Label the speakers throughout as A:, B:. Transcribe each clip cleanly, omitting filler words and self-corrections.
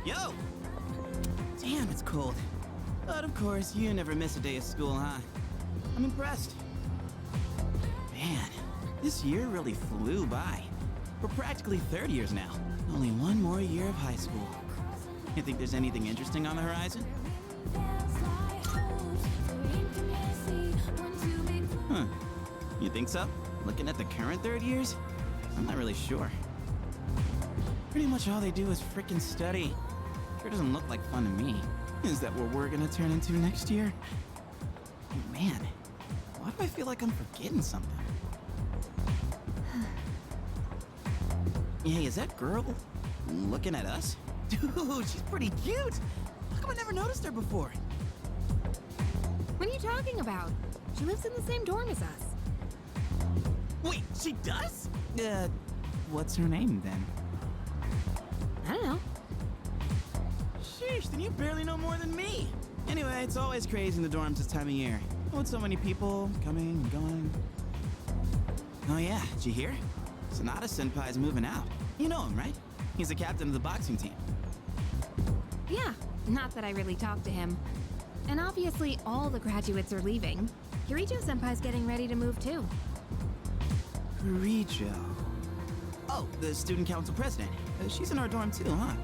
A: Yo! Damn, it's cold. But of course, you never miss a day of school, huh? I'm impressed. Man, this year really flew by. We're practically third years now. Only one more year of high school. You think there's anything interesting on the horizon? Huh. You think so? Looking at the current third years? I'm not really sure. Pretty much all they do is frickin' study. Sure doesn't look like fun to me. Is that what we're gonna turn into next year? Oh, man, why do I feel like I'm forgetting something? Hey, is that girl looking at us? Dude, she's pretty cute! How come I never noticed her before?
B: What are you talking about? She lives in the same dorm as us.
A: Wait, she does? What's her name then?
B: I don't know.
A: Sheesh, then you barely know more than me. Anyway, it's always crazy in the dorms this time of year. With so many people coming and going. Oh yeah, did you hear? Sonata Senpai's moving out. You know him, right? He's the captain of the boxing team.
B: Yeah, not that I really talked to him. And obviously all the graduates are leaving. Kirijo-senpai's getting ready to move too.
A: Kirijo. Oh, the student council president. She's in our dorm too, huh?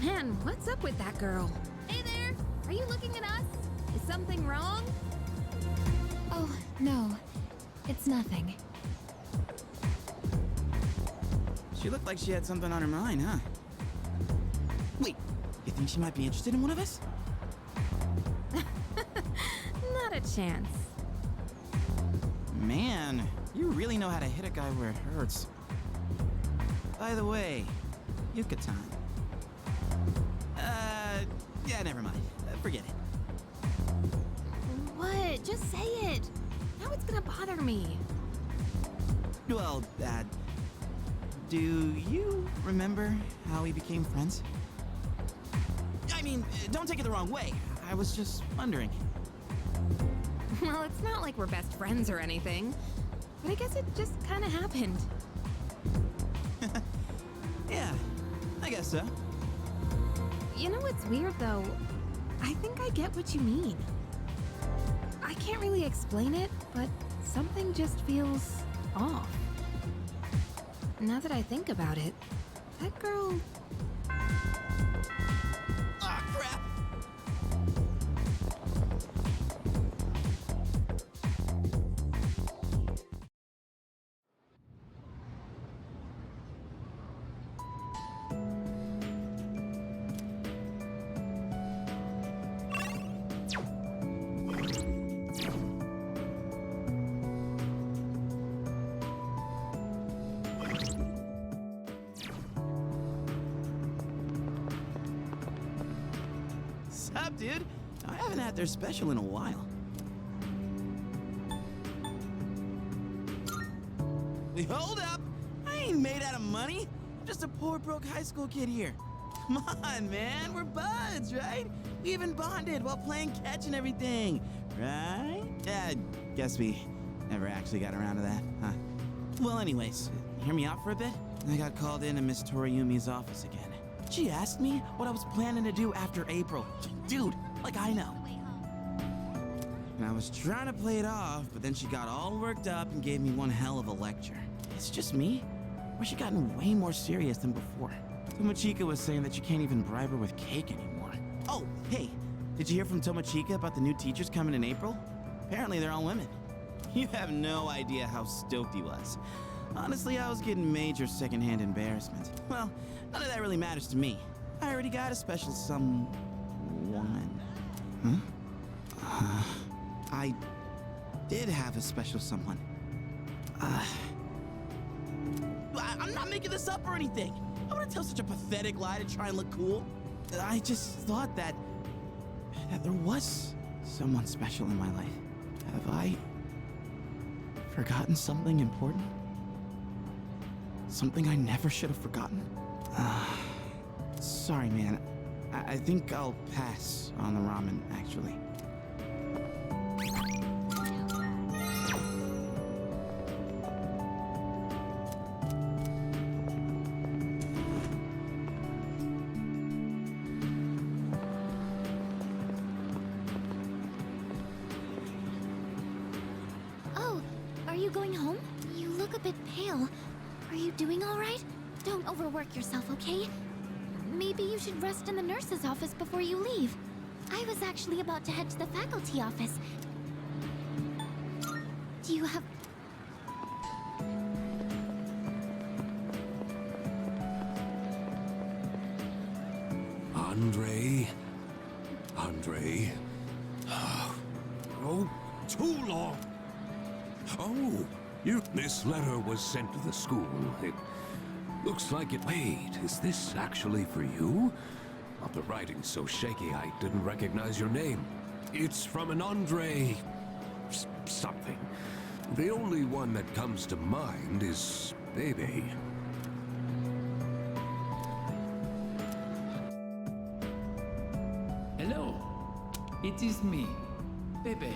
B: Man, what's up with that girl? Hey there! Are you looking at us? Is something wrong?
C: Oh, no. It's nothing.
A: She looked like she had something on her mind, huh? Wait, you think she might be interested in one of us?
B: Not a chance.
A: Man, you really know how to hit a guy where it hurts. By the way, Yuka-tan. Yeah, never mind. Forget it.
B: What? Just say it. Now it's gonna bother me.
A: Well, do you remember how we became friends? I mean, don't take it the wrong way. I was just wondering.
B: Well, it's not like we're best friends or anything. But I guess it just kind of happened.
A: Yeah, I guess so.
B: You know what's weird, though? I think I get what you mean. I can't really explain it, but something just feels off. Now that I think about it, that girl...
A: Ah, crap! Sup, dude? I haven't had their special in a while. Hold up! I ain't made out of money. I'm just a poor, broke high school kid here. Come on, man. We're buds, right? We even bonded while playing catch and everything, right? Yeah, guess we never actually got around to that, huh? Well, anyways, hear me out for a bit? I got called into Miss Toriumi's office again. She asked me what I was planning to do after April. Dude, like I know. And I was trying to play it off, but then she got all worked up and gave me one hell of a lecture. It's just me? Or she gotten way more serious than before? Tomochika was saying that you can't even bribe her with cake anymore. Oh, hey, did you hear from Tomochika about the new teachers coming in April? Apparently they're all women. You have no idea how stoked he was. Honestly, I was getting major secondhand embarrassment. Well, none of that really matters to me. I already got a special someone. Huh? I did have a special someone. I'm not making this up or anything. I wouldn't tell such a pathetic lie to try and look cool. I just thought that there was someone special in my life. Have I forgotten something important? Something I never should have forgotten? Sorry, man. I think I'll pass on the ramen, actually.
C: a bit pale. Are you doing all right? Don't overwork yourself, okay? Maybe you should rest in the nurse's office before you leave. I was actually about to head to the faculty office. Do you have...
D: Andre. Oh, too long. Oh, this letter was sent to the school. It looks like it. Wait, is this actually for you? But the writing's so shaky I didn't recognize your name. It's from an Andre... something. The only one that comes to mind is Baby.
E: Hello, it is me, Pepe.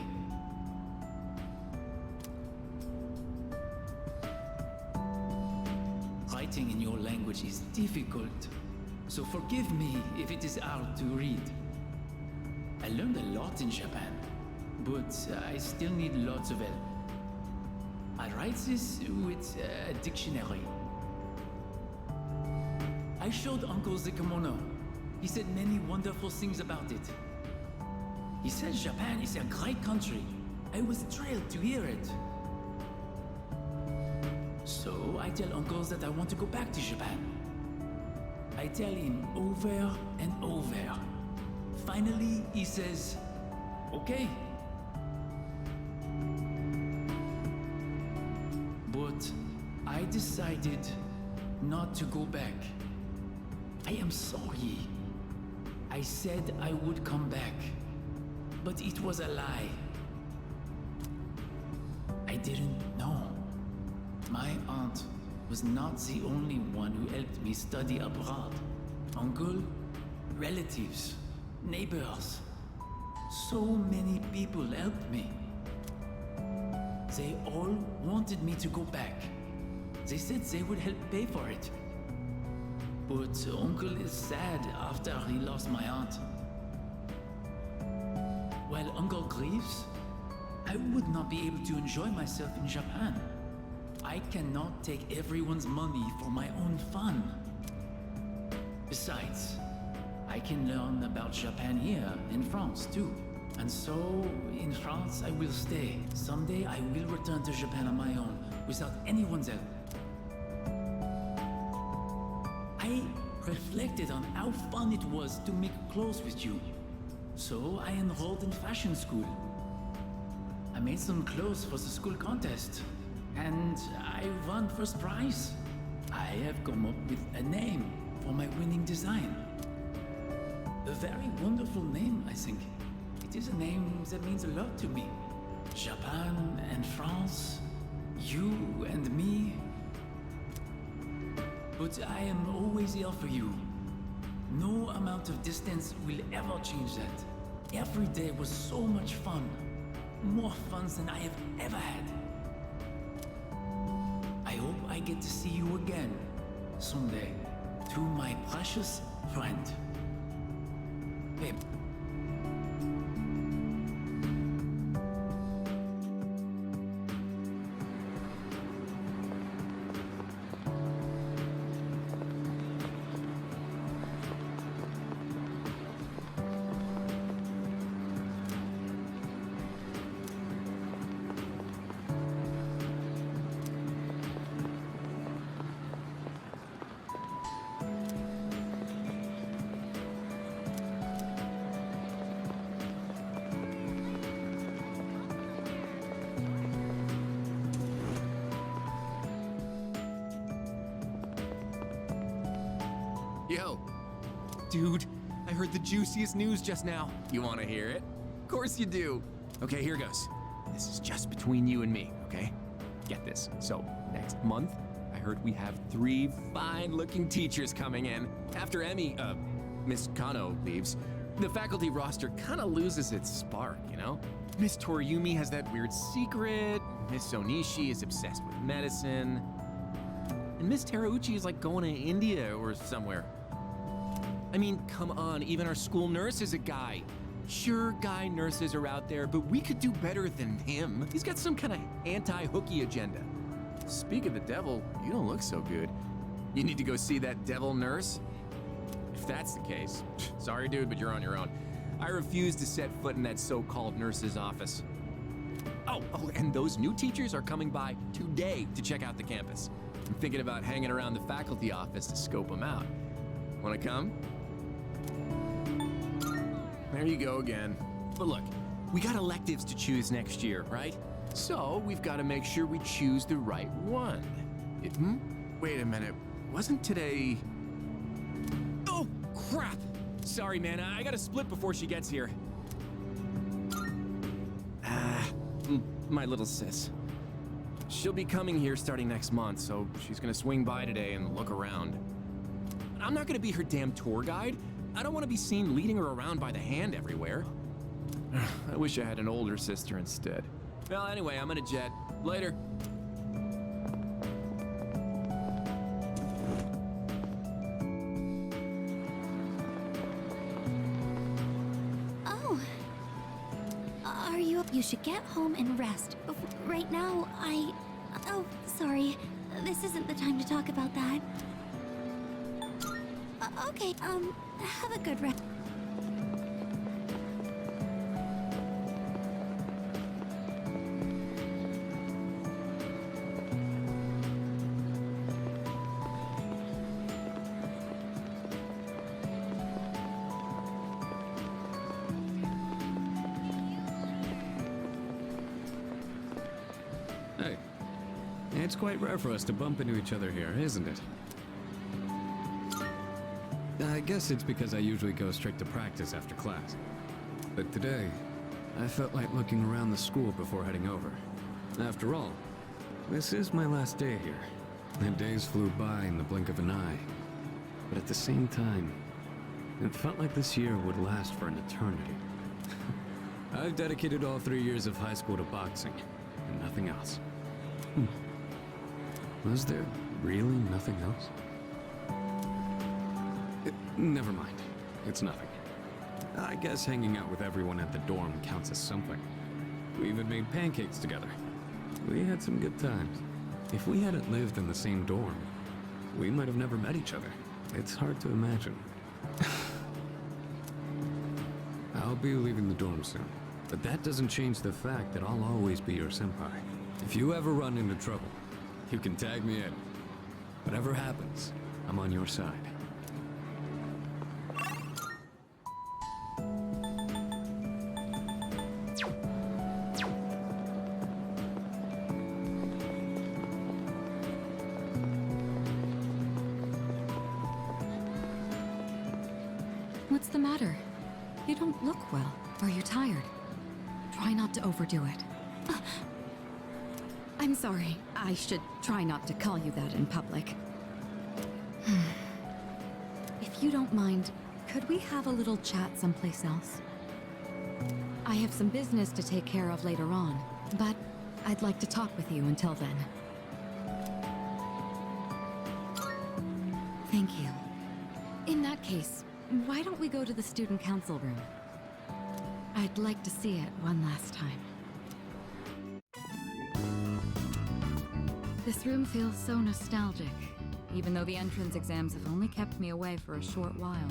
E: Writing in your language is difficult, so forgive me if it is hard to read. I learned a lot in Japan, but I still need lots of help. I write this with a dictionary. I showed Uncle the kimono. He said many wonderful things about it. He said Japan is a great country. I was thrilled to hear it. So I tell Uncle that I want to go back to Japan. I tell him over and over. Finally, he says, okay. But I decided not to go back. I am sorry. I said I would come back, but it was a lie. I didn't know. My aunt was not the only one who helped me study abroad. Uncle, relatives, neighbors. So many people helped me. They all wanted me to go back. They said they would help pay for it. But Uncle is sad after he lost my aunt. While Uncle grieves, I would not be able to enjoy myself in Japan. I cannot take everyone's money for my own fun. Besides, I can learn about Japan here in France too. And so, in France, I will stay. Someday I will return to Japan on my own, without anyone's help. I reflected on how fun it was to make clothes with you. So I enrolled in fashion school. I made some clothes for the school contest, and I won first prize. I have come up with a name for my winning design. A very wonderful name, I think. It is a name that means a lot to me. Japan and France, you and me. But I am always here for you. No amount of distance will ever change that. Every day was so much fun. More fun than I have ever had. I hope I get to see you again someday. To my precious friend. Babe.
F: Yo. Dude, I heard the juiciest news just now. You want to hear it? Of course you do. Okay, here goes. This is just between you and me, okay? Get this. So, next month, I heard we have 3 fine-looking teachers coming in. After Miss Kano leaves, the faculty roster kind of loses its spark, you know? Miss Toriumi has that weird secret. Miss Onishi is obsessed with medicine. And Miss Terauchi is like going to India or somewhere. I mean, come on, even our school nurse is a guy. Sure, guy nurses are out there, but we could do better than him. He's got some kind of anti-hooky agenda. Speak of the devil, you don't look so good. You need to go see that devil nurse? If that's the case, sorry dude, but you're on your own. I refuse to set foot in that so-called nurse's office. Oh, and those new teachers are coming by today to check out the campus. I'm thinking about hanging around the faculty office to scope them out. Wanna come? There you go again. But look, we got electives to choose next year, right? So we've got to make sure we choose the right one. Wait a minute, wasn't today... Oh, crap! Sorry, man, I gotta split before she gets here. My little sis. She'll be coming here starting next month, so she's gonna swing by today and look around. I'm not gonna be her damn tour guide. I don't want to be seen leading her around by the hand everywhere. I wish I had an older sister instead. Well, anyway, I'm gonna jet. Later.
C: Oh. Are you... You should get home and rest. Right now, Oh, sorry. This isn't the time to talk about that. Okay, have a good rest.
G: Hey, it's quite rare for us to bump into each other here, isn't it? I guess it's because I usually go straight to practice after class. But today, I felt like looking around the school before heading over. After all, this is my last day here. The days flew by in the blink of an eye. But at the same time, it felt like this year would last for an eternity. I've dedicated all 3 years of high school to boxing, and nothing else. Was there really nothing else? Never mind. It's nothing. I guess hanging out with everyone at the dorm counts as something. We even made pancakes together. We had some good times. If we hadn't lived in the same dorm, we might have never met each other. It's hard to imagine. I'll be leaving the dorm soon, but that doesn't change the fact that I'll always be your senpai. If you ever run into trouble, you can tag me in. Whatever happens, I'm on your side.
H: What's the matter? You don't look well. Are you tired? Try not to overdo it. I'm sorry. I should try not to call you that in public. If you don't mind, could we have a little chat someplace else? I have some business to take care of later on, but I'd like to talk with you until then. Thank you. In that case, why don't we go to the student council room? I'd like to see it one last time. This room feels so nostalgic, even though the entrance exams have only kept me away for a short while.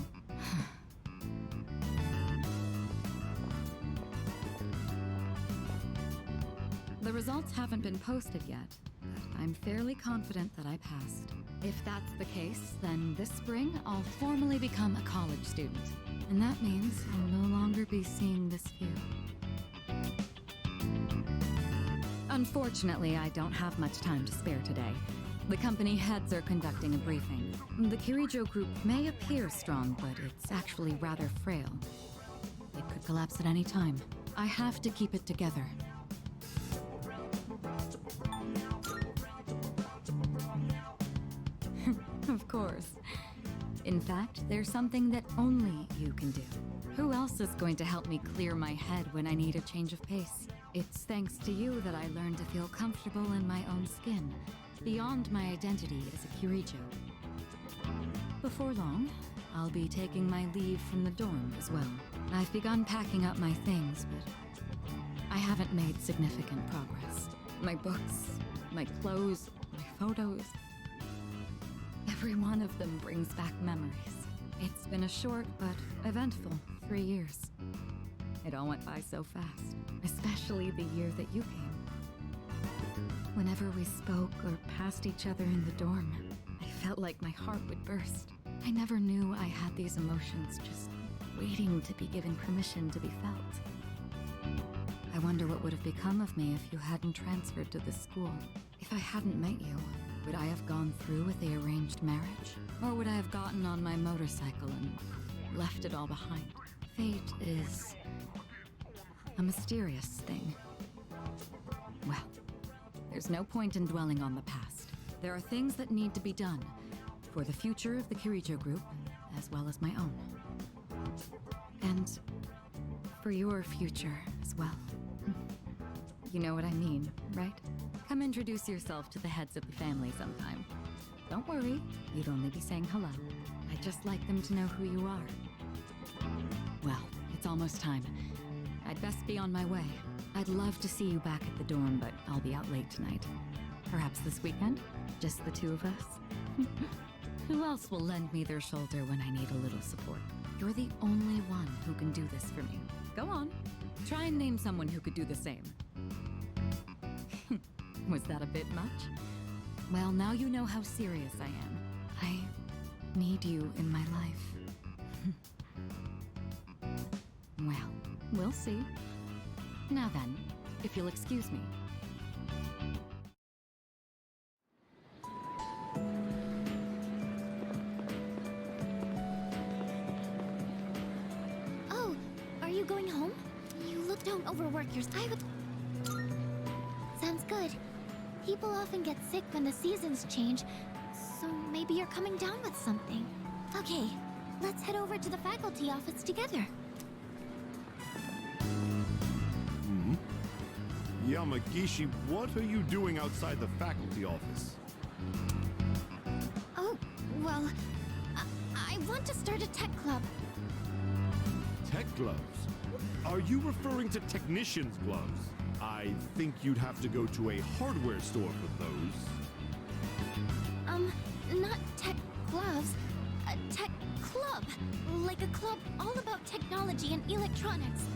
H: The results haven't been posted yet, but I'm fairly confident that I passed. If that's the case, then this spring I'll formally become a college student. And that means I'll no longer be seeing this view. Unfortunately, I don't have much time to spare today. The company heads are conducting a briefing. The Kirijo group may appear strong, but it's actually rather frail. It could collapse at any time. I have to keep it together. Of course. In fact, there's something that only you can do. Who else is going to help me clear my head when I need a change of pace? It's thanks to you that I learned to feel comfortable in my own skin, beyond my identity as a Kirijo. Before long, I'll be taking my leave from the dorm as well. I've begun packing up my things, but I haven't made significant progress. My books, my clothes, my photos. Every one of them brings back memories. It's been a short but eventful 3 years. It all went by so fast, especially the year that you came. Whenever we spoke or passed each other in the dorm, I felt like my heart would burst. I never knew I had these emotions just waiting to be given permission to be felt. I wonder what would have become of me if you hadn't transferred to this school. If I hadn't met you, would I have gone through with the arranged marriage? Or would I have gotten on my motorcycle and left it all behind? Fate is a mysterious thing. Well, there's no point in dwelling on the past. There are things that need to be done for the future of the Kirijo group, as well as my own. And for your future as well. You know what I mean, right? Come introduce yourself to the heads of the family sometime. Don't worry, you'd only be saying hello. I'd just like them to know who you are. Well, it's almost time. I'd best be on my way. I'd love to see you back at the dorm, but I'll be out late tonight. Perhaps this weekend? Just the two of us? Who else will lend me their shoulder when I need a little support? You're the only one who can do this for me. Go on. Try and name someone who could do the same. Was that a bit much? Well, now you know how serious I am. I need you in my life. Well, we'll see. Now then, if you'll excuse me.
C: Oh, are you going home? You look, don't overwork yourself. I would... Sounds good. People often get sick when the seasons change, so maybe you're coming down with something. Okay, let's head over to the faculty office together.
I: Yamagishi, what are you doing outside the faculty office?
C: Oh, well, I want to start a tech club.
I: Tech gloves? Are you referring to technician's gloves? I think you'd have to go to a hardware store for those.
C: Not tech gloves, a tech club. Like a club all about technology and electronics.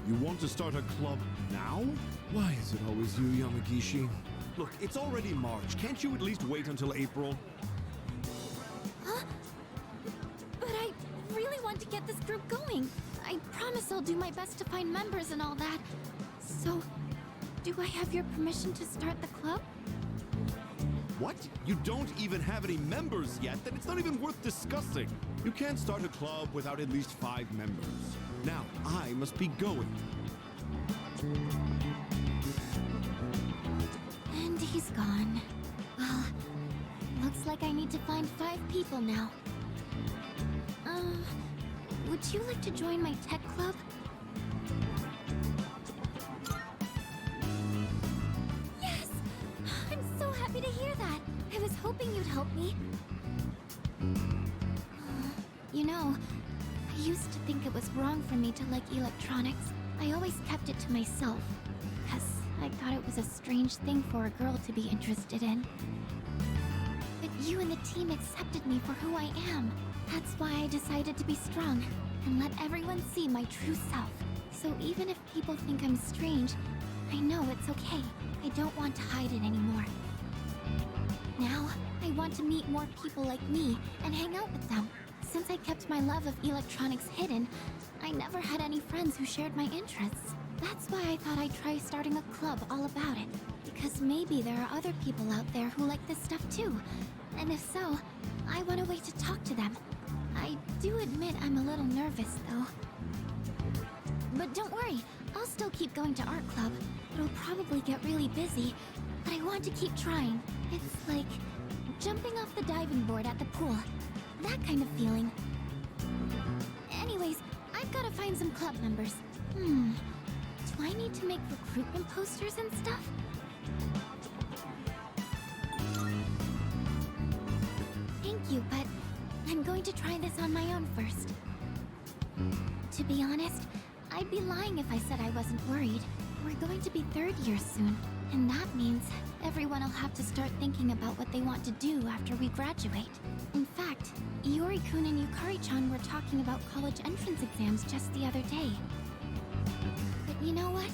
I: You want to start a club now? Why is it always you, Yamagishi? Look, it's already March. Can't you at least wait until April?
C: Huh? But I really want to get this group going. I promise I'll do my best to find members and all that. So, do I have your permission to start the club?
I: What? You don't even have any members yet? Then it's not even worth discussing. You can't start a club without at least 5 members. Now, I must be going.
C: And he's gone. Well, looks like I need to find 5 people now. Would you like to join my tech club? Yes! I'm so happy to hear that. I was hoping you'd help me. You know, I used to think it was wrong for me to like electronics. I always kept it to myself, because I thought it was a strange thing for a girl to be interested in. But you and the team accepted me for who I am. That's why I decided to be strong, and let everyone see my true self. So even if people think I'm strange, I know it's okay. I don't want to hide it anymore. Now, I want to meet more people like me and hang out with them. Since I kept my love of electronics hidden, I never had any friends who shared my interests. That's why I thought I'd try starting a club all about it. Because maybe there are other people out there who like this stuff too. And if so, I want a way to talk to them. I do admit I'm a little nervous, though. But don't worry, I'll still keep going to art club. It'll probably get really busy, but I want to keep trying. It's like jumping off the diving board at the pool. That kind of feeling. Anyways, I've got to find some club members. Do I need to make recruitment posters and stuff? Thank you, but I'm going to try this on my own first. To be honest, I'd be lying if I said I wasn't worried. We're going to be 3rd year soon. And that means everyone will have to start thinking about what they want to do after we graduate. In fact, Iori-kun and Yukari-chan were talking about college entrance exams just the other day. But you know what?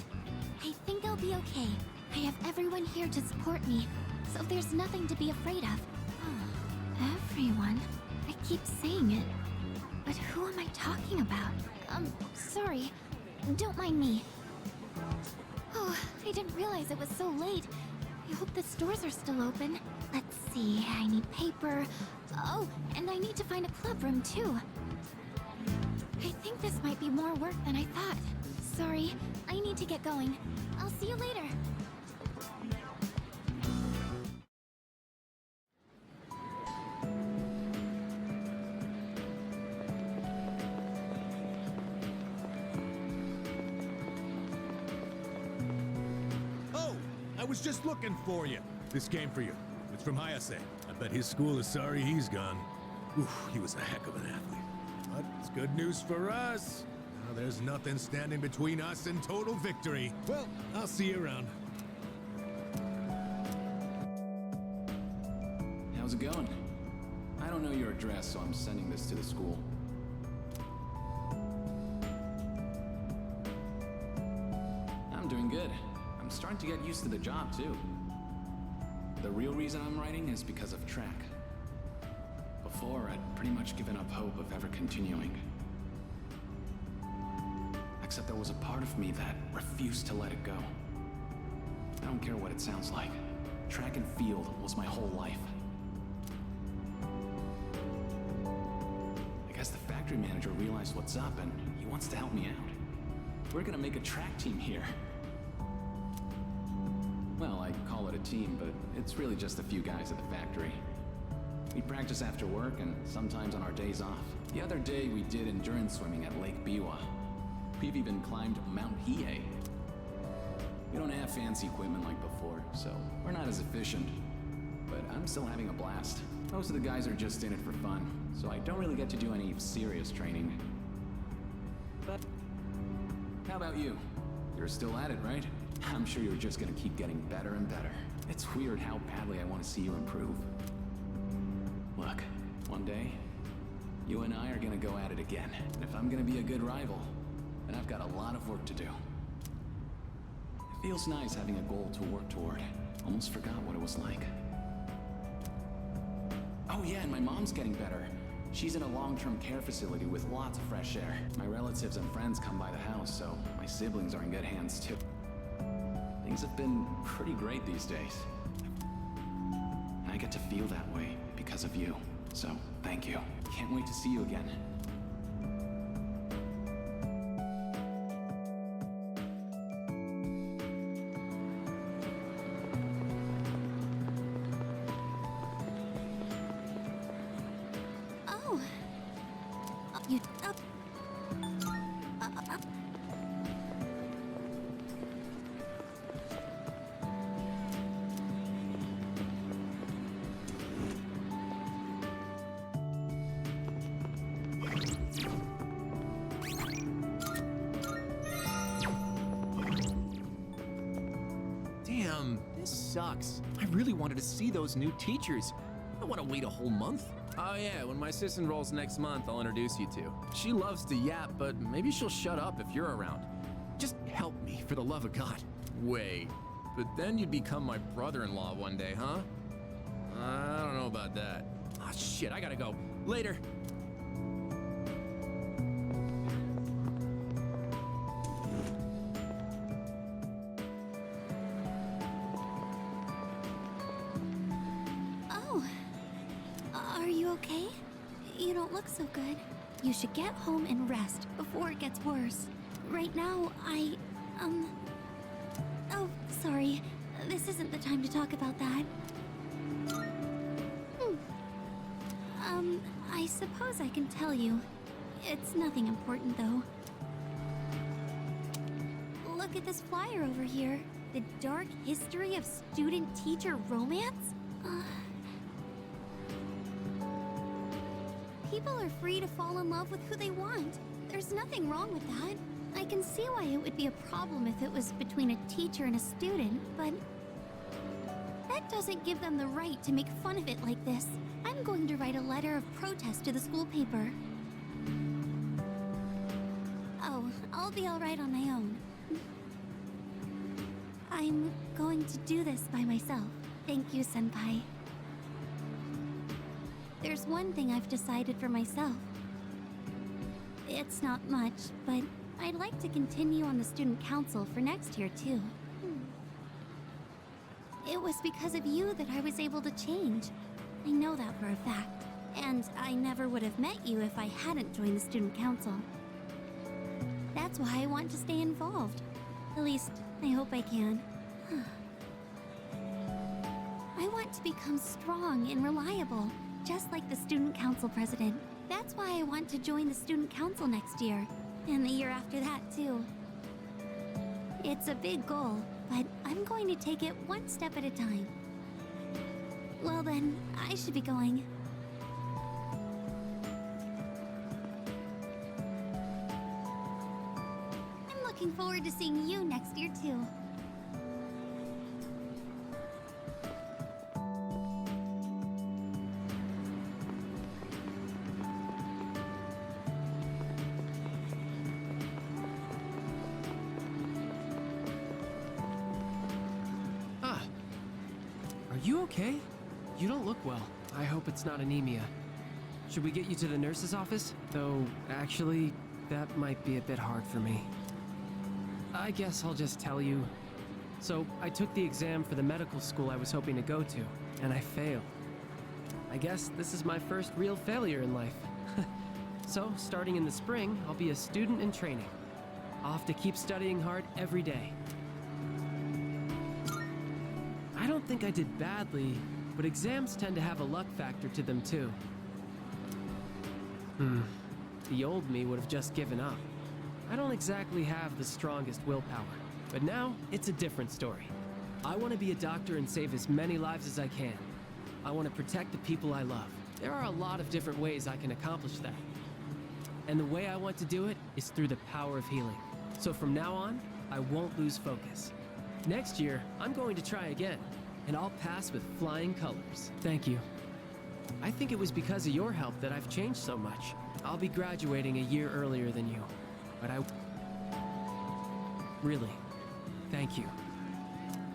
C: I think I'll be okay. I have everyone here to support me, so there's nothing to be afraid of. Everyone? I keep saying it. But who am I talking about? Sorry. Don't mind me. Oh, I didn't realize it was so late. I hope the stores are still open. Let's see, I need paper. Oh, and I need to find a club room too. I think this might be more work than I thought. Sorry, I need to get going. I'll see you later.
I: Oh, I was just looking for you. This came for you. It's from Hayase. I bet his school is sorry he's gone. Oof, he was a heck of an athlete. But it's good news for us. Now there's nothing standing between us and total victory. Well, I'll see you around.
E: How's it going? I don't know your address, so I'm sending this to the school. I'm doing good. I'm starting to get used to the job, too. The real reason I'm writing is because of track. Before, I'd pretty much given up hope of ever continuing. Except there was a part of me that refused to let it go. I don't care what it sounds like. Track and field was my whole life. I guess the factory manager realized what's up and he wants to help me out. We're gonna make a track team here. Well, I call it a team, but it's really just a few guys at the factory. We practice after work and sometimes on our days off. The other day we did endurance swimming at Lake Biwa. We've even climbed Mount Hiei. We don't have fancy equipment like before, so we're not as efficient. But I'm still having a blast. Most of the guys are just in it for fun, so I don't really get to do any serious training. But how about you? You're still at it, right? I'm sure you're just gonna keep getting better and better. It's weird how badly I want to see you improve. Look, one day, you and I are gonna go at it again. And if I'm gonna be a good rival, then I've got a lot of work to do. It feels nice having a goal to work toward. Almost forgot what it was like. Oh yeah, and my mom's getting better. She's in a long-term care facility with lots of fresh air. My relatives and friends come by the house, so my siblings are in good hands too. Things have been pretty great these days. And I get to feel that way because of you. So, thank you. Can't wait to see you again.
C: Oh. You up?
F: Damn, this sucks. I really wanted to see those new teachers. I don't want to wait a whole month. Oh yeah, when my sis enrolls next month, I'll introduce you to. She loves to yap, but maybe she'll shut up if you're around. Just help me, for the love of God. Wait, but then you'd become my brother-in-law one day, huh? I don't know about that. Ah, shit, I gotta go. Later.
C: Oh. Are you okay? You don't look so good. You should get home and rest before it gets worse. Right now, Oh, sorry. This isn't the time to talk about that. I suppose I can tell you. It's nothing important, though. Look at this flyer over here. The dark history of student-teacher romance? People are free to fall in love with who they want. There's nothing wrong with that. I can see why it would be a problem if it was between a teacher and a student, but doesn't give them the right to make fun of it like this. I'm going to write a letter of protest to the school paper. Oh, I'll be alright on my own. I'm going to do this by myself. Thank you, Senpai. There's one thing I've decided for myself. It's not much, but I'd like to continue on the student council for next year, too. It was because of you that I was able to change. I know that for a fact. And I never would have met you if I hadn't joined the student council. That's why I want to stay involved. At least, I hope I can. I want to become strong and reliable, just like the student council president. That's why I want to join the student council next year, and the year after that, too. It's a big goal, but I'm going to take it one step at a time. Well then, I should be going. I'm looking forward to seeing you next year, too.
J: Are you okay? You don't look well. I hope it's not anemia. Should we get you to the nurse's office? Though, actually, that might be a bit hard for me. I guess I'll just tell you. So, I took the exam for the medical school I was hoping to go to, and I failed. I guess this is my first real failure in life. So, starting in the spring, I'll be a student in training. I'll have to keep studying hard every day. I don't think I did badly, but exams tend to have a luck factor to them too. The old me would have just given up. I don't exactly have the strongest willpower, but now it's a different story. I want to be a doctor and save as many lives as I can. I want to protect the people I love. There are a lot of different ways I can accomplish that. And the way I want to do it is through the power of healing. So from now on, I won't lose focus. Next year, I'm going to try again, and I'll pass with flying colors. Thank you. I think it was because of your help that I've changed so much. I'll be graduating a year earlier than you, but really, thank you.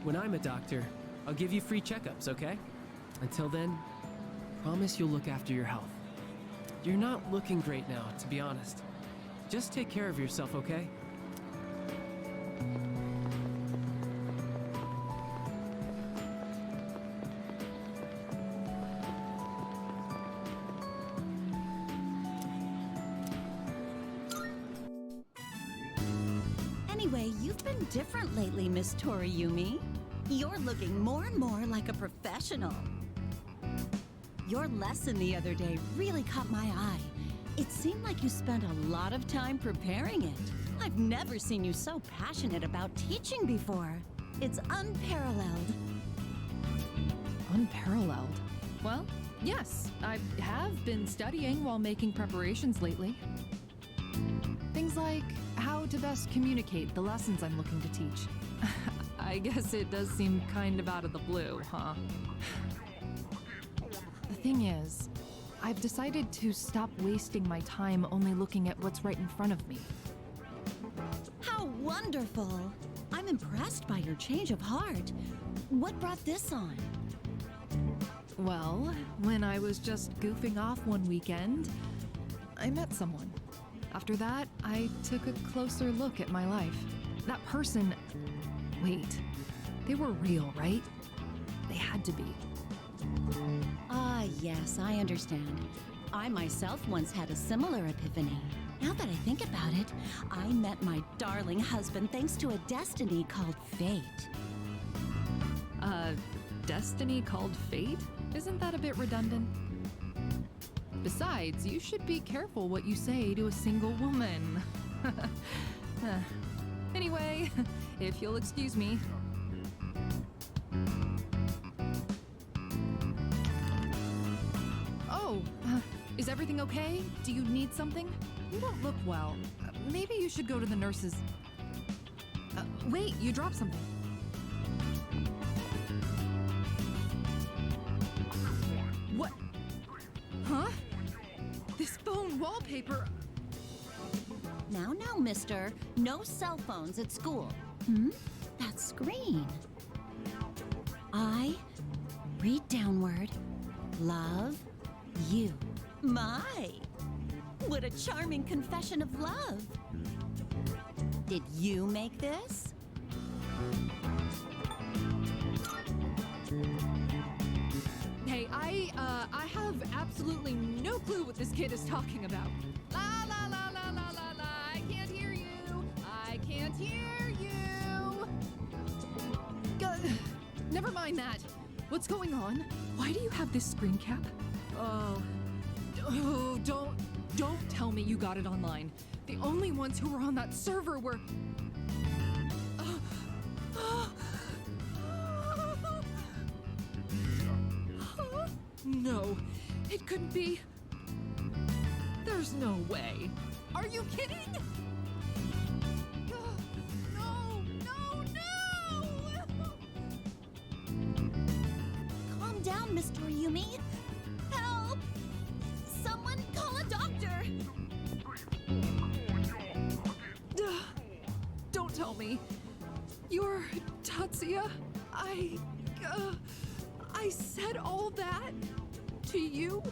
J: When I'm a doctor, I'll give you free checkups, okay? Until then, promise you'll look after your health. You're not looking great now, to be honest. Just take care of yourself, okay?
K: Anyway, you've been different lately, Miss Toriyumi. You're looking more and more like a professional. Your lesson the other day really caught my eye. It seemed like you spent a lot of time preparing it. I've never seen you so passionate about teaching before. It's unparalleled.
B: Unparalleled? Well, yes, I have been studying while making preparations lately. Things like how to best communicate the lessons I'm looking to teach. I guess it does seem kind of out of the blue, huh? The thing is, I've decided to stop wasting my time only looking at what's right in front of me.
K: How wonderful! I'm impressed by your change of heart. What brought this on?
B: Well, when I was just goofing off one weekend, I met someone. After that, I took a closer look at my life. That person... Wait, they were real, right? They had to be.
K: Ah, yes, I understand. I myself once had a similar epiphany. Now that I think about it, I met my darling husband thanks to a destiny called fate.
B: Destiny called fate? Isn't that a bit redundant? Besides, you should be careful what you say to a single woman. Anyway, if you'll excuse me. Oh, is everything okay? Do you need something? You don't look well. Maybe you should go to the nurse's... wait, you dropped something. This phone wallpaper.
K: Now, mister. No cell phones at school. That screen. I read downward. Love you. My! What a charming confession of love. Did you make this?
B: Hey, I have absolutely no clue what this kid is talking about. La la la la la la la. I can't hear you. I can't hear you. Never mind that. What's going on? Why do you have this screen cap? Oh, don't tell me you got it online. The only ones who were on that server were. No, it couldn't be. There's no way. Are you kidding? No, no, no!
K: Calm down, Miss Toriumi. Help! Someone call a doctor!
B: Don't tell me. You're Tatsuya? I said all that to you?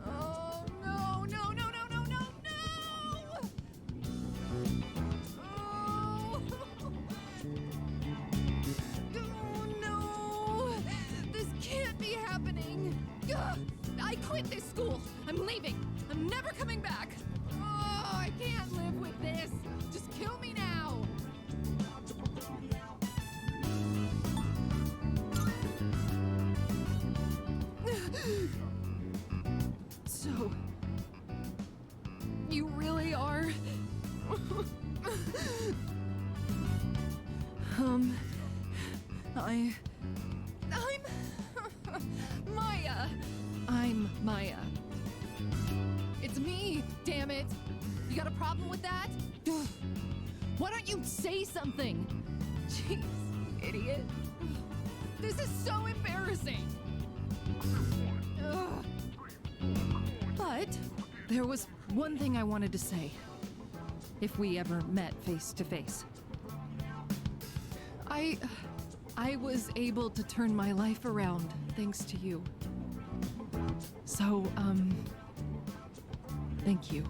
B: Oh, no, no, no, no, no, no, no! Oh, oh no! This can't be happening! I quit this school! I'm leaving! I'm never coming back! Oh, I can't live with this! Just kill me now! So, you really are? I'm Maya. I'm Maya. It's me, damn it. You got a problem with that? Why don't you say something? Jeez, idiot. This is so embarrassing. Ugh. But there was one thing I wanted to say. If we ever met face to face. I was able to turn my life around thanks to you. So, thank you.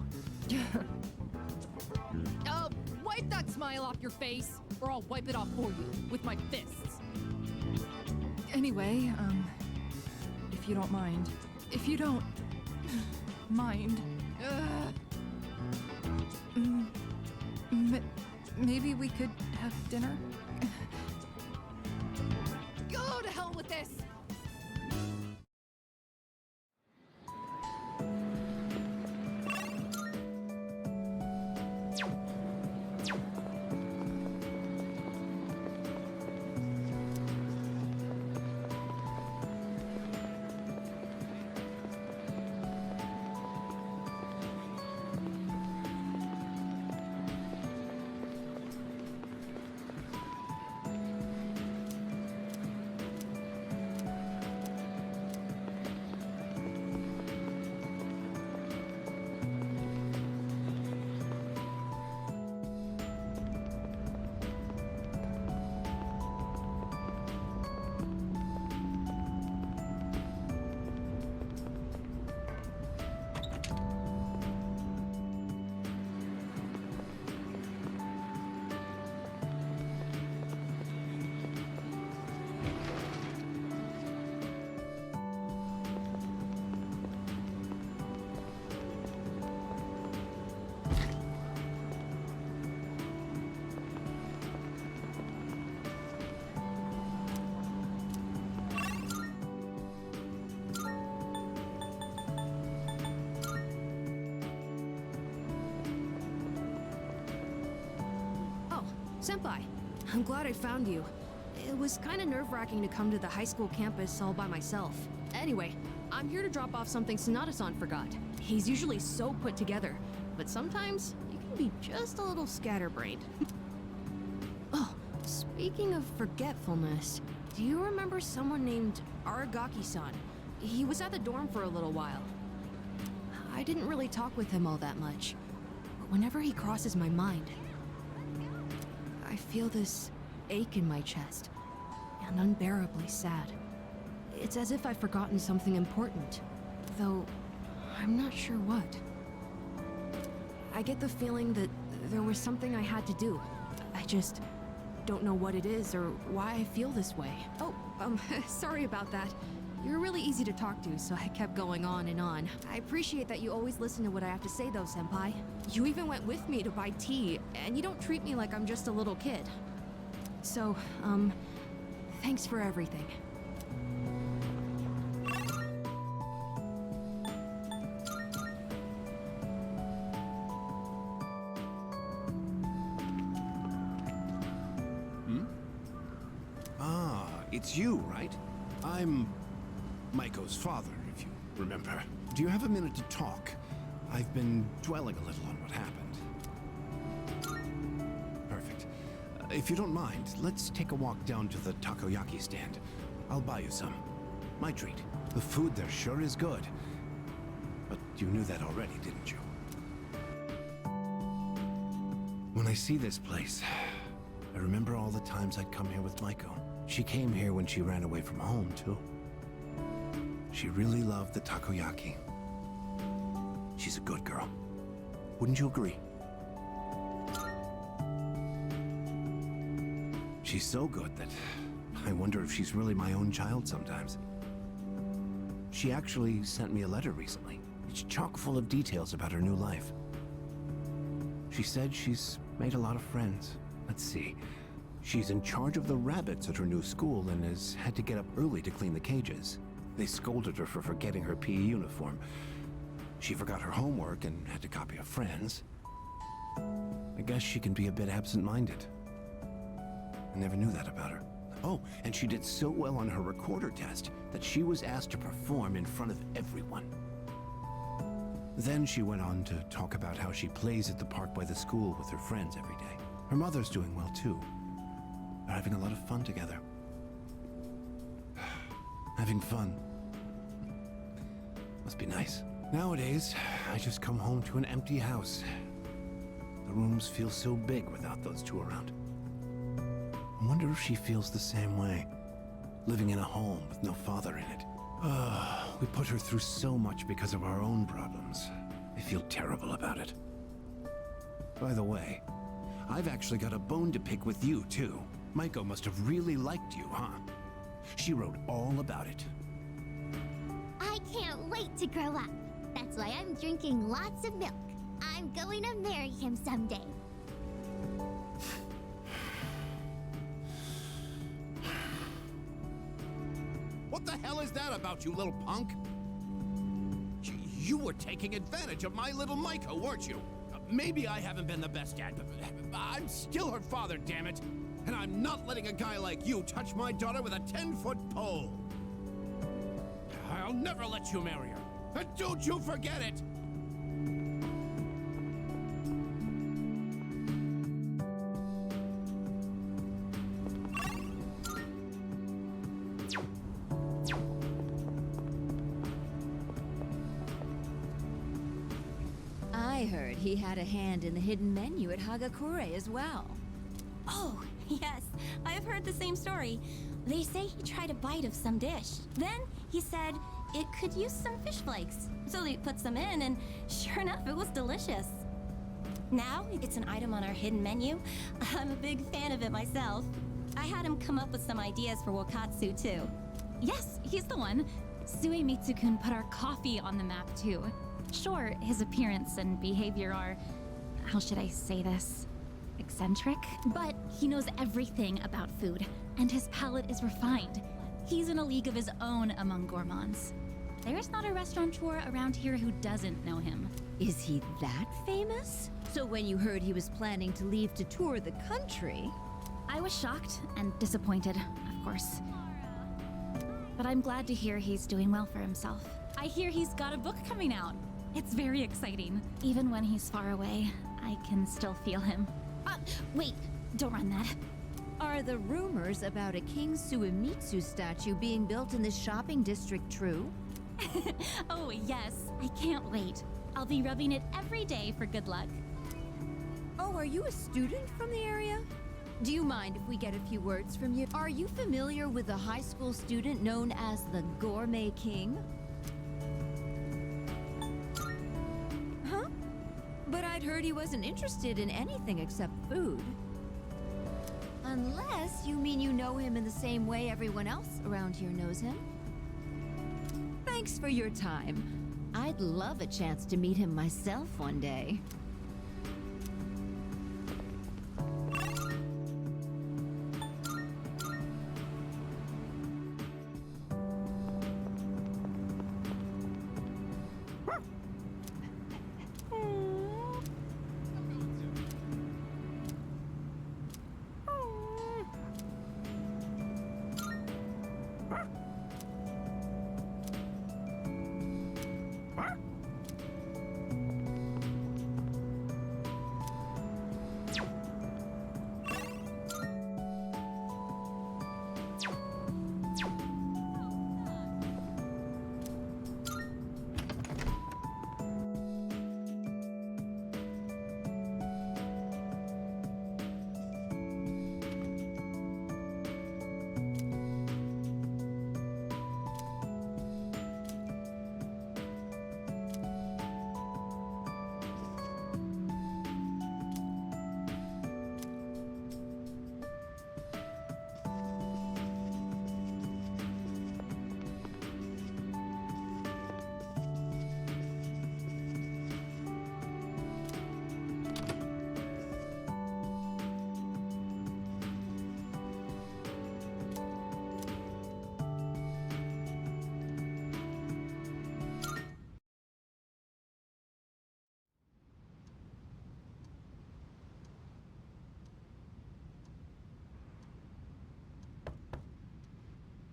B: Wipe that smile off your face, or I'll wipe it off for you with my fists. Anyway, if you don't mind. If you don't mind. Maybe we could have dinner? Go to hell with this!
L: Senpai, I'm glad I found you. It was kind of nerve-wracking to come to the high school campus all by myself. Anyway, I'm here to drop off something Sonata-san forgot. He's usually so put together, but sometimes you can be just a little scatterbrained. Oh, Speaking of forgetfulness, do you remember someone named Aragaki-san? He was at the dorm for a little while. I didn't really talk with him all that much, but whenever he crosses my mind, I feel this ache in my chest, and unbearably sad. It's as if I've forgotten something important, though I'm not sure what. I get the feeling that there was something I had to do. I just don't know what it is or why I feel this way. Oh, sorry about that. You're really easy to talk to, so I kept going on and on. I appreciate that you always listen to what I have to say, though, Senpai. You even went with me to buy tea, and you don't treat me like I'm just a little kid. So, thanks for everything.
M: It's you, right? I'm Maiko's father, if you remember. Do you have a minute to talk? I've been dwelling a little on what happened. Perfect. If you don't mind, let's take a walk down to the takoyaki stand. I'll buy you some. My treat. The food there sure is good. But you knew that already, didn't you? When I see this place, I remember all the times I'd come here with Maiko. She came here when she ran away from home, too. She really loved the takoyaki. She's a good girl. Wouldn't you agree? She's so good that I wonder if she's really my own child sometimes. She actually sent me a letter recently. It's chock full of details about her new life. She said she's made a lot of friends. Let's see. She's in charge of the rabbits at her new school and has had to get up early to clean the cages. They scolded her for forgetting her PE uniform. She forgot her homework and had to copy a friend's. I guess she can be a bit absent-minded. I never knew that about her. Oh, and she did so well on her recorder test that she was asked to perform in front of everyone. Then she went on to talk about how she plays at the park by the school with her friends every day. Her mother's doing well, too. They're having a lot of fun together. Having fun. Must be nice. Nowadays, I just come home to an empty house. The rooms feel so big without those two around. I wonder if she feels the same way. Living in a home with no father in it. We put her through so much because of our own problems. I feel terrible about it. By the way, I've actually got a bone to pick with you, too. Maiko must have really liked you, huh? She wrote all about it.
C: I can't wait to grow up. That's why I'm drinking lots of milk. I'm going to marry him someday.
M: What the hell is that about, you little punk? You were taking advantage of my little Maiko, weren't you? Maybe I haven't been the best dad, but I'm still her father, damn it. And I'm not letting a guy like you touch my daughter with a 10-foot pole. I'll never let you marry her. And don't you forget it!
N: I heard he had a hand in the hidden menu at Hagakure as well.
K: Oh, yes. I've heard the same story. They say he tried a bite of some dish. Then he said it could use some fish flakes. So he put some in, and sure enough, it was delicious. Now it's an item on our hidden menu. I'm a big fan of it myself. I had him come up with some ideas for Wakatsu, too.
H: Yes, he's the one. Suemitsu-kun put our coffee on the map, too. Sure, his appearance and behavior are... how should I say this? Eccentric? But he knows everything about food, and his palate is refined. He's in a league of his own among gourmands. There's not a restaurateur around here who doesn't know him.
N: Is he that famous? So when you heard he was planning to leave to tour the country...
H: I was shocked and disappointed, of course. But I'm glad to hear he's doing well for himself. I hear he's got a book coming out. It's very exciting. Even when he's far away, I can still feel him. Wait, don't run that.
N: Are the rumors about a King Suemitsu statue being built in this shopping district true?
C: Oh, yes. I can't wait. I'll be rubbing it every day for good luck.
N: Oh, are you a student from the area? Do you mind if we get a few words from you? Are you familiar with a high school student known as the Gourmet King? Huh? But I'd heard he wasn't interested in anything except food. Unless you mean you know him in the same way everyone else around here knows him. Thanks for your time. I'd love a chance to meet him myself one day.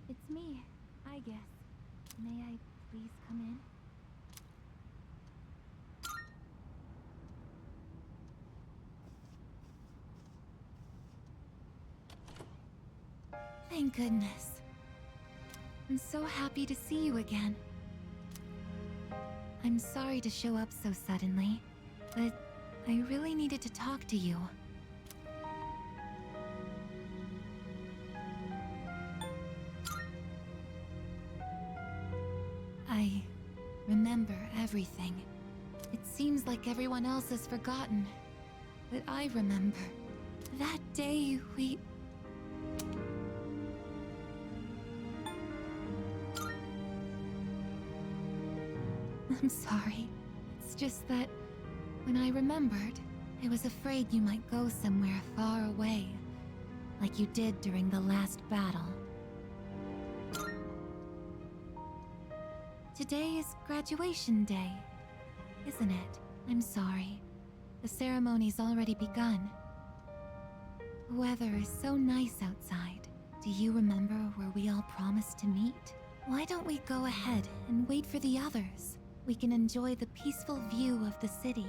C: It's me, I guess. May I please come in?
B: Thank goodness. I'm so happy to see you again. I'm sorry to show up so suddenly, but I really needed to talk to you. I remember everything. It seems like everyone else has forgotten, but I remember. That day we... I'm sorry. It's just that when I remembered, I was afraid you might go somewhere far away, like you did during the last battle. Today is graduation day, isn't it? I'm sorry. The ceremony's already begun. The weather is so nice outside. Do you remember where we all promised to meet? Why don't we go ahead and wait for the others? We can enjoy the peaceful view of the city.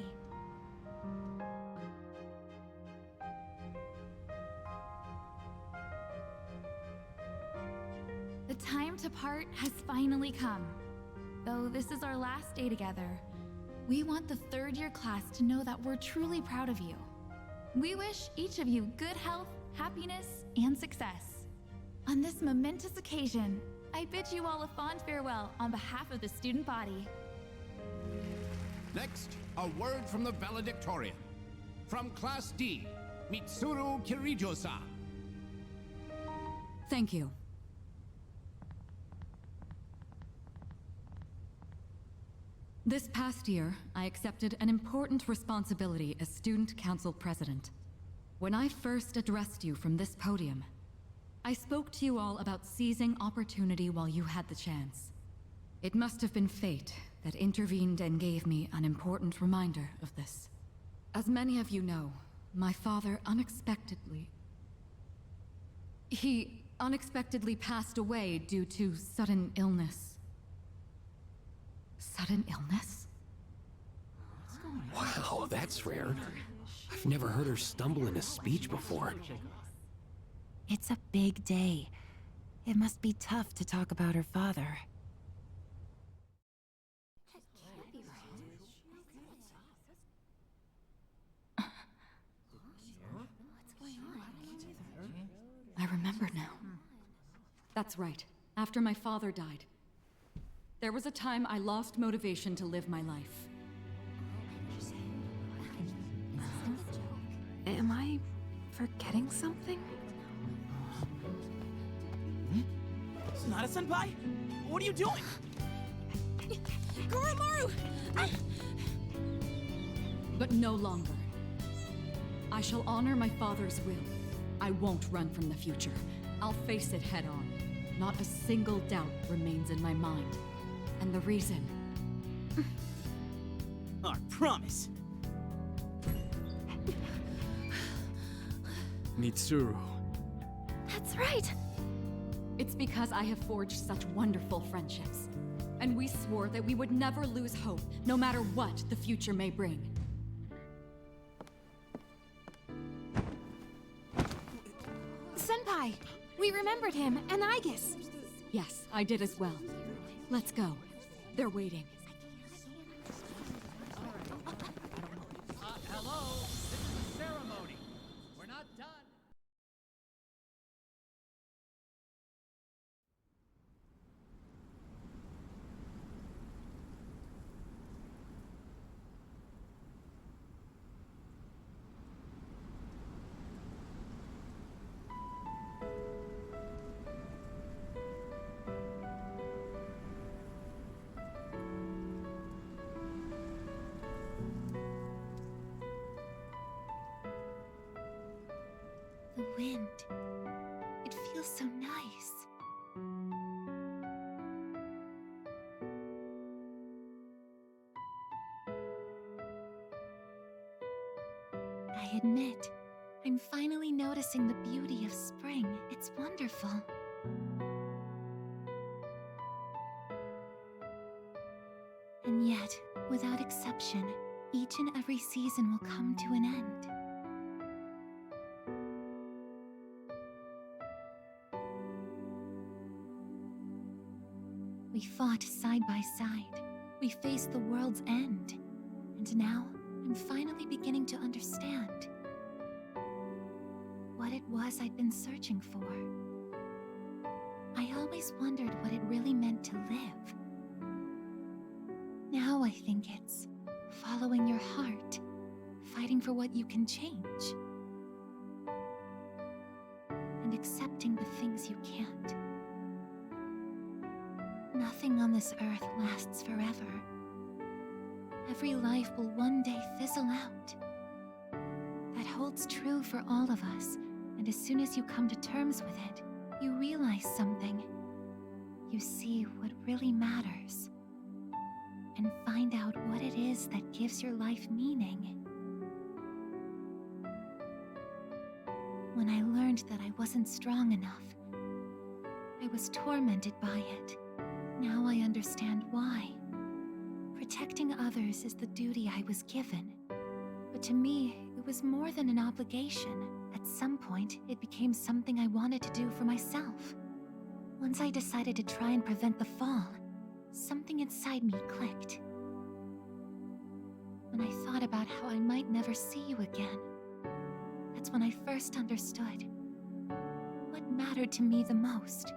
H: The time to part has finally come. Though this is our last day together, we want the third-year class to know that we're truly proud of you. We wish each of you good health, happiness, and success. On this momentous occasion, I bid you all a fond farewell on behalf of the student body.
M: Next, a word from the valedictorian. From Class D, Mitsuru Kirijo-san.
H: Thank you. This past year, I accepted an important responsibility as Student Council President. When I first addressed you from this podium, I spoke to you all about seizing opportunity while you had the chance. It must have been fate that intervened and gave me an important reminder of this. As many of you know, my father He unexpectedly passed away due to sudden illness. Sudden illness?
F: Wow, that's rare. I've never heard her stumble in a speech before.
B: It's a big day. It must be tough to talk about her father.
H: I remember now. That's right. After my father died, there was a time I lost motivation to live my life.
B: Am I forgetting something?
A: Sonata-senpai? What are you doing?
L: Goromaru!
H: But no longer. I shall honor my father's will. I won't run from the future. I'll face it head on. Not a single doubt remains in my mind. And the reason...
A: Our promise.
G: Mitsuru.
B: That's right!
H: It's because I have forged such wonderful friendships. And we swore that we would never lose hope, no matter what the future may bring.
B: Senpai! We remembered him, and Aegis!
H: Yes, I did as well. Let's go. They're waiting.
E: Hello? This is a ceremony. We're not done.
C: The wind. It feels so nice. I admit, I'm finally noticing the beauty of spring. It's wonderful. And yet, without exception, each and every season will come to an end. We fought side by side. We faced the world's end. And now, I'm finally beginning to understand what it was I'd been searching for. I always wondered what it really meant to live. Now I think it's following your heart, fighting for what you can change, and accepting the things you can't. Nothing on this earth lasts forever. Every life will one day fizzle out. That holds true for all of us, and as soon as you come to terms with it, you realize something. You see what really matters, and find out what it is that gives your life meaning. When I learned that I wasn't strong enough, I was tormented by it. Now I understand why. Protecting others is the duty I was given. But to me, it was more than an obligation. At some point, it became something I wanted to do for myself. Once I decided to try and prevent the fall, something inside me clicked. When I thought about how I might never see you again, that's when I first understood what mattered to me the most.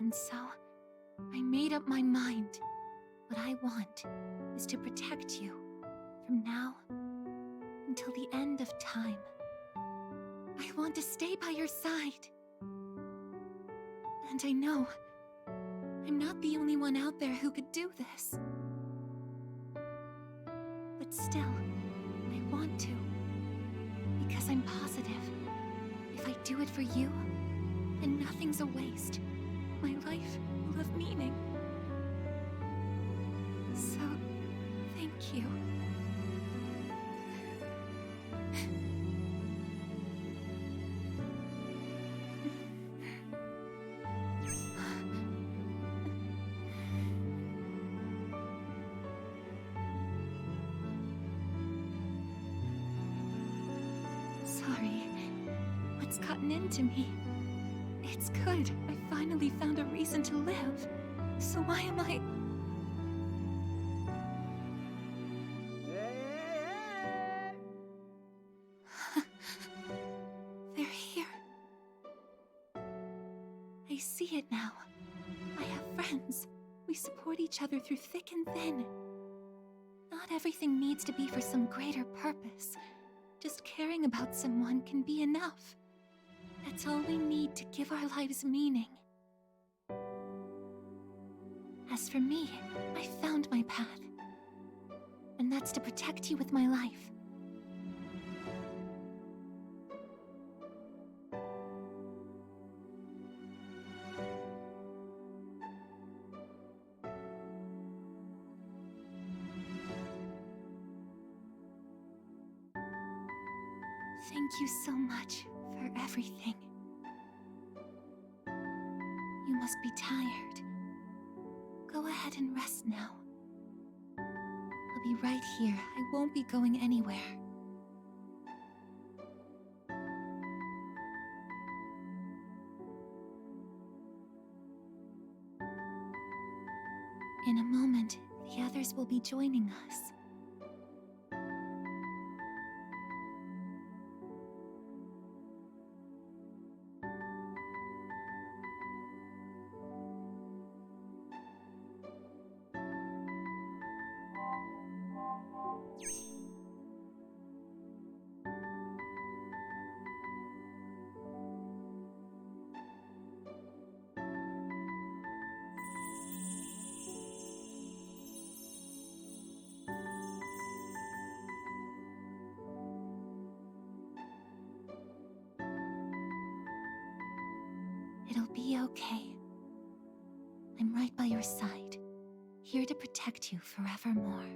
C: And so, I made up my mind. What I want is to protect you from now until the end of time. I want to stay by your side. And I know I'm not the only one out there who could do this. But still, I want to. Because I'm positive, if I do it for you, then nothing's a waste. My life will have meaning. So, thank you. Sorry.
O: gotten into me. It's good. I finally found a reason to live. So why am I... They're here. I see it now. I have friends. We support each other through thick and thin. Not everything needs to be for some greater purpose. Just caring about someone can be enough. That's all we need to give our lives meaning. As for me, I found my path. And that's to protect you with my life. Thank you so much for everything. You must be tired. Go ahead and rest now. I'll be right here. I won't be going anywhere. In a moment, the others will be joining us. It'll be okay. I'm right by your side, here to protect you forevermore.